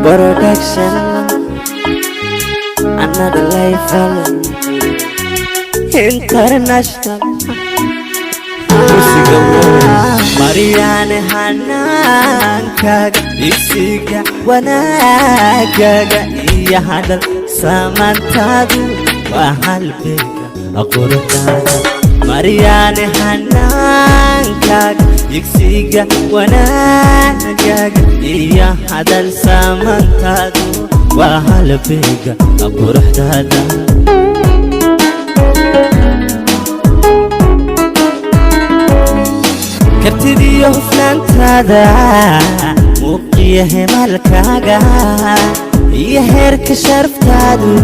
Production, another level, international. Mariane Hanankaga, isiga wanagaga, iya hadal samantadu wahalbiga aqurtada. Mariane Hanankaga, isiga wanagaga, iya hadal samantadu wahalbiga aqurtada. كرتدي وفلان تادا موقيه مالكاغا يهرك شرف تادو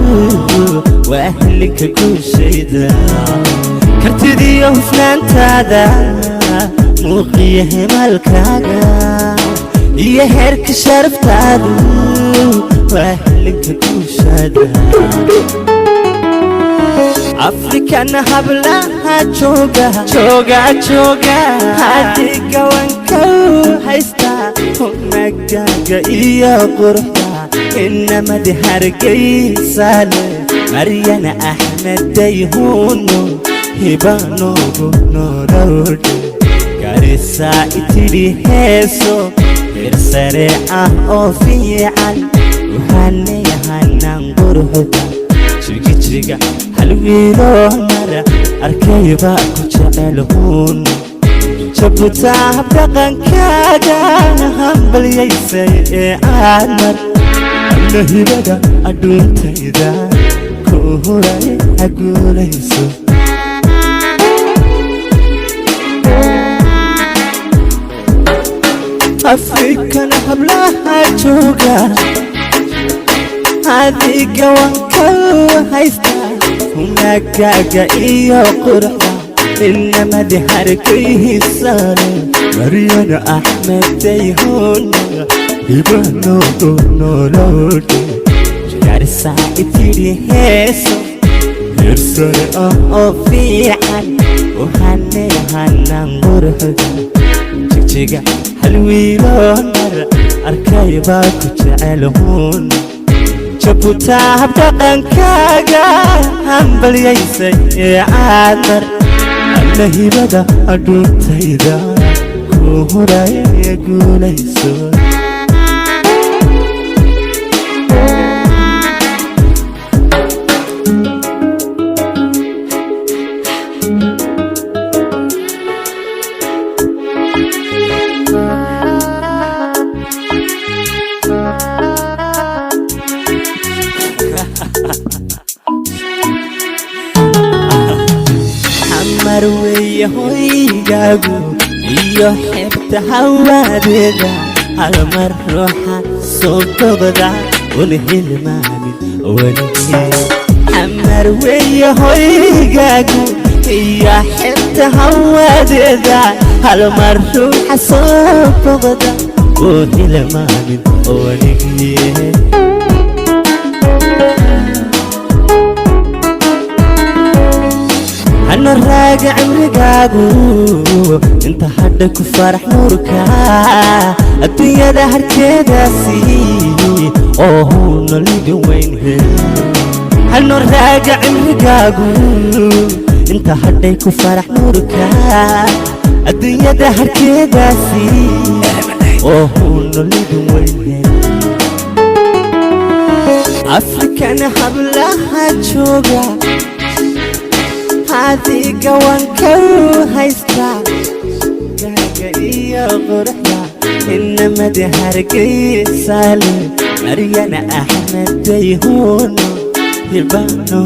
واهلك كل شي دا كرتدي وفلان تادا موقيه مالكاغا يهرك شرف تادو واهلك كل شي دا أفريكان هبلها جوجا هاديكا وانكو هايستا همكاكا إيا قرحا إنما دي هرقي سالة مريانا أحمد ديهونو هبانو نورود كاريسا إتري هيسو إرسريعة أوفيعان وهاني هانان قرحا شريكا halwiilo mara arkayba ku jecelhuun jabta habdhaqankaaga hambalyaysay ee aad mar alla hibada adduuntayda ku huray haguulayso afrikan hablaha jooga adiga wanka haysta hunakaga iyo qurxa inama di harkayhi sare Mariana Ahmed dayhuna ibano nolod jarsa itiri heso irsare fiican وهاني هانان qurxda jigjiga halwiilo mar arkayba ku jecelhuun جبوتا habdhaqankaaga hambalyaysay ee aad mar alla hibada adduuntayda ku huray guulayso marweye hoygaagu iyo xebta hawadeeda halmar ruuxa soo bogda un hilmaamin waligii marweye hoygaagu iyo xebta hawadeeda halmar ruuxa soo bogda un hilmaamin waligii أنا راجع عمرقاقو انت حدك فرح نوركا الدنيا ده هركداسي اوه نولي وين أنا راجع عمرقاقو انت حدك فرح نوركا الدنيا ده هركداسي اوه نولي وين أفريكان حبلها جوجا هاديكا وانكو هايستا كاكا إيا قرحا إنما دي هرقي سالي مريانا أحمد ديهونو يبانو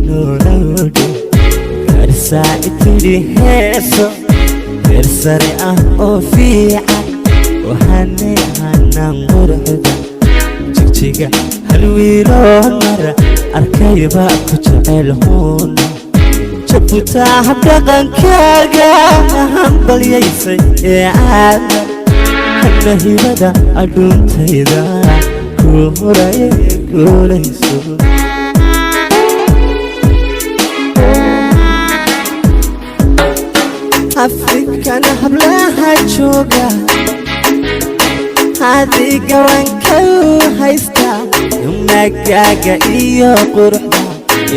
نورود كارسا إتري هيسو كرسري أوفيعان وهاني هانان قرحدا جيجيكا halwiilo mara arkayba ku jecelhuun جبوتا habdhaqankaaga hambalyaysay ee aad alla hibada adduuntayda ku huray guulayso afrikana hablaha jooga adiga waan ka haystaa magaaga iyo quruxda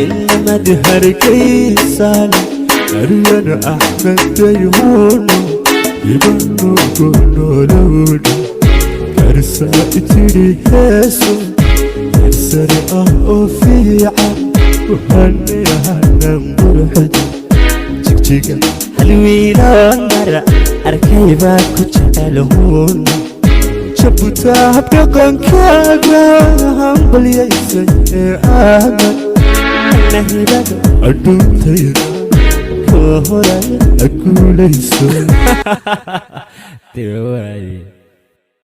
inamad hargeysan Maryana Axmed dayhoono ibano gonolowda karsaa itiri heeso hersare ah oo fiican waxaanayahanan quruxda jigjiga halwiiloon mara arkaybaa ku jecelhoono jabutaa habdhaqankaaga hambalyaysay ee aadan nahibada adduuntayda ka horaya aguulayso